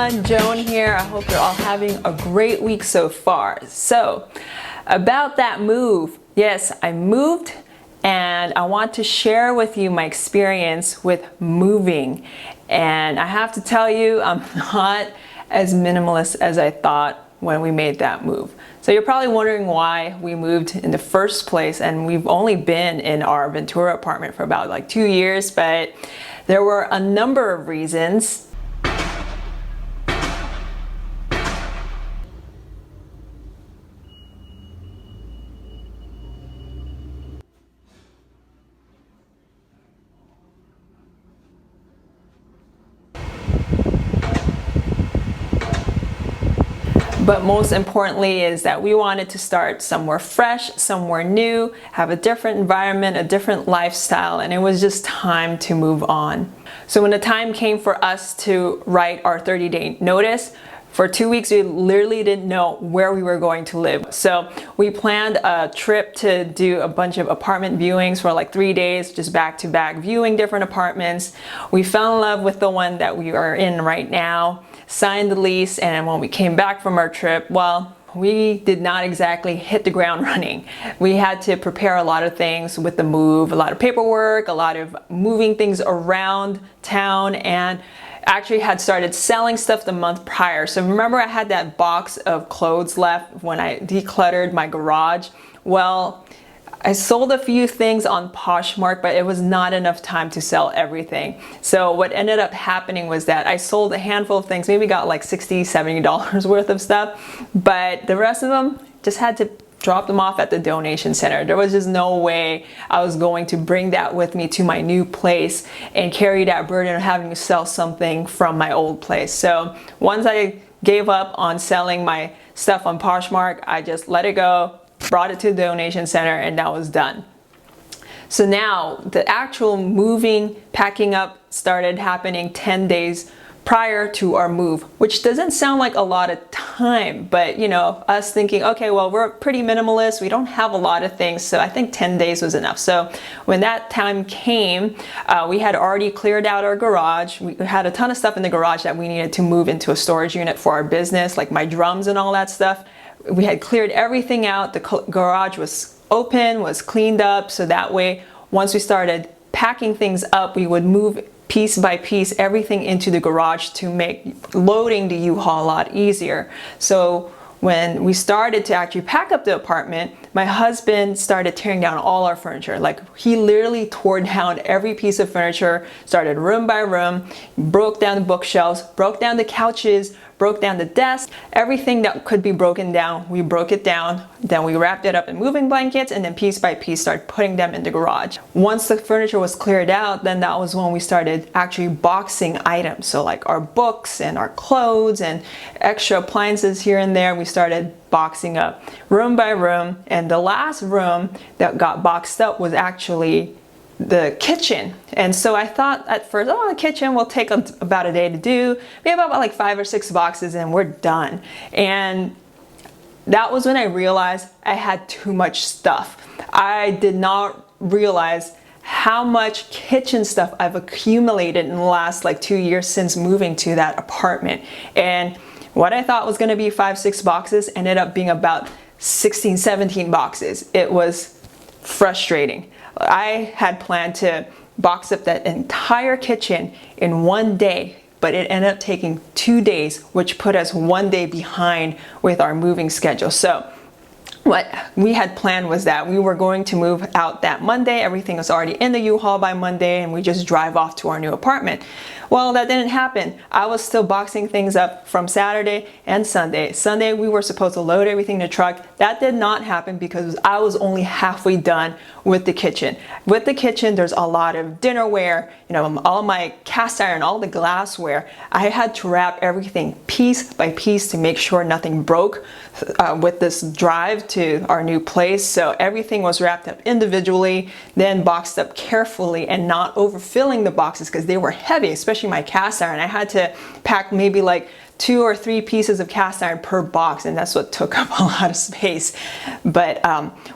everyone, Joan here. I hope you're all having a great week so far. So, about that move, yes, I moved and I want to share with you my experience with moving. And I have to tell you, I'm not as minimalist as I thought when we made that move. So you're probably wondering why we moved in the first place, and we've only been in our Ventura apartment for about like 2 years, but there were a number of reasons. But most importantly is that we wanted to start somewhere fresh, somewhere new, have a different environment, a different lifestyle, and it was just time to move on. So when the time came for us to write our 30-day notice, for 2 weeks, we literally didn't know where we were going to live. So we planned a trip to do a bunch of apartment viewings for like 3 days, just back to back viewing different apartments. We fell in love with the one that we are in right now, signed the lease, and when we came back from our trip, well, we did not exactly hit the ground running. We had to prepare a lot of things with the move, a lot of paperwork, a lot of moving things around town, and actually had started selling stuff the month prior. So remember, I had that box of clothes left when I decluttered my garage. Well, I sold a few things on Poshmark, but it was not enough time to sell everything. So what ended up happening was that I sold a handful of things, maybe got like $60, $70 worth of stuff, but the rest of them just had to drop them off at the donation center. There was just no way I was going to bring that with me to my new place and carry that burden of having to sell something from my old place. So once I gave up on selling my stuff on Poshmark, I just let it go, brought it to the donation center, and that was done. So now the actual moving, packing up started happening 10 days prior to our move, which doesn't sound like a lot of time, but you know, us thinking, okay, well, we're pretty minimalist, we don't have a lot of things, so I think 10 days was enough. So when that time came, we had already cleared out our garage. We had a ton of stuff in the garage that we needed to move into a storage unit for our business, like my drums and all that stuff. We had cleared everything out. The garage was open, was cleaned up, so that way, once we started packing things up, we would move piece by piece everything into the garage to make loading the U-Haul a lot easier. So when we started to actually pack up the apartment, my husband started tearing down all our furniture. Like, he literally tore down every piece of furniture, started room by room, broke down the bookshelves, broke down the couches, broke down the desk, everything that could be broken down, we broke it down. Then we wrapped it up in moving blankets, and then piece by piece started putting them in the garage. Once the furniture was cleared out, then that was when we started actually boxing items. So like our books and our clothes and extra appliances here and there, we started boxing up room by room. And the last room that got boxed up was actually the kitchen. And so I thought at first, oh, the kitchen will take about a day to do. We have about like 5 or 6 boxes and we're done. And that was when I realized I had too much stuff. I did not realize how much kitchen stuff I've accumulated in the last like 2 years since moving to that apartment. And what I thought was gonna be 5, 6 boxes ended up being about 16, 17 boxes. It was frustrating. I had planned to box up that entire kitchen in 1 day, but it ended up taking 2 days, which put us 1 day behind with our moving schedule. So what we had planned was that we were going to move out that Monday. Everything was already in the U-Haul by Monday, and we just drive off to our new apartment. Well, that didn't happen. I was still boxing things up from Saturday and Sunday. Sunday, we were supposed to load everything in the truck. That did not happen because I was only halfway done with the kitchen. With the kitchen, there's a lot of dinnerware, you know, all my cast iron, all the glassware. I had to wrap everything piece by piece to make sure nothing broke with this drive to our new place. So everything was wrapped up individually, then boxed up carefully and not overfilling the boxes because they were heavy, especially my cast iron. I had to pack maybe like 2 or 3 pieces of cast iron per box, and that's what took up a lot of space. But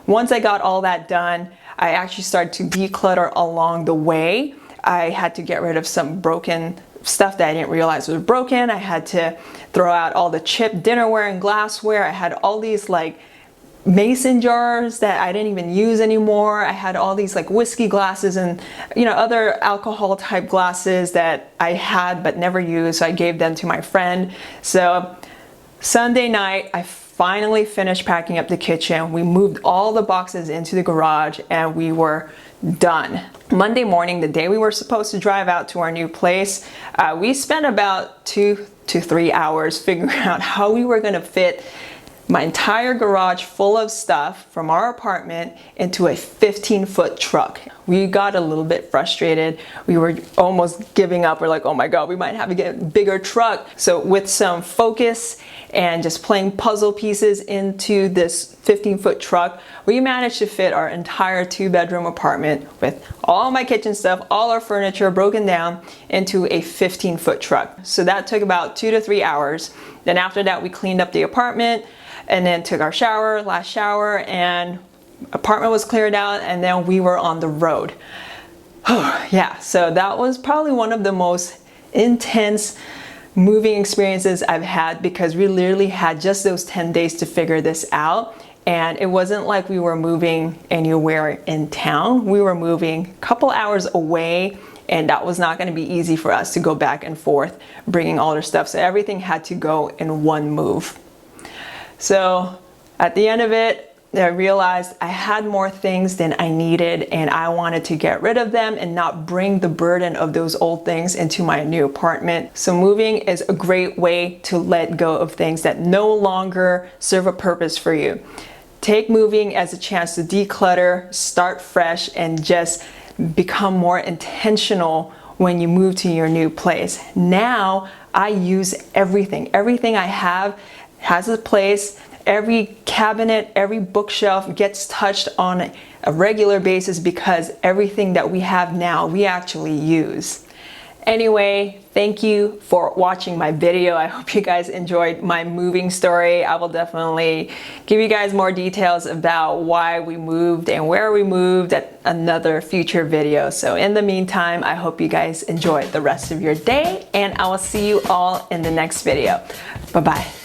once I got all that done, I actually started to declutter along the way. I had to get rid of some broken stuff that I didn't realize was broken. I had to throw out all the chipped dinnerware and glassware. I had all these like mason jars that I didn't even use anymore. I had all these like whiskey glasses and other alcohol type glasses that I had but never used, so I gave them to my friend. So Sunday night I finally finished packing up the kitchen. We moved all the boxes into the garage and we were done. Monday morning, the day we were supposed to drive out to our new place, we spent about 2 to 3 hours figuring out how we were going to fit my entire garage full of stuff from our apartment into a 15-foot truck. We got a little bit frustrated. We were almost giving up. We're like, oh my God, we might have to get a bigger truck. So with some focus and just playing puzzle pieces into this 15-foot truck, we managed to fit our entire 2-bedroom apartment with all my kitchen stuff, all our furniture broken down into a 15-foot truck. So that took about 2 to 3 hours. Then after that, we cleaned up the apartment and then took our last shower, and apartment was cleared out, and then we were on the road. Yeah, so that was probably one of the most intense moving experiences I've had, because we literally had just those 10 days to figure this out. And it wasn't like we were moving anywhere in town. We were moving a couple hours away, and that was not going to be easy for us to go back and forth bringing all our stuff. So everything had to go in one move. So at the end of it, I realized I had more things than I needed, and I wanted to get rid of them and not bring the burden of those old things into my new apartment. So moving is a great way to let go of things that no longer serve a purpose for you. Take moving as a chance to declutter, start fresh, and just become more intentional when you move to your new place. Now I use everything. Everything I have has a place. Every cabinet, every bookshelf gets touched on a regular basis because everything that we have now, we actually use. Anyway, thank you for watching my video. I hope you guys enjoyed my moving story. I will definitely give you guys more details about why we moved and where we moved at another future video. So in the meantime, I hope you guys enjoy the rest of your day, and I will see you all in the next video. Bye-bye.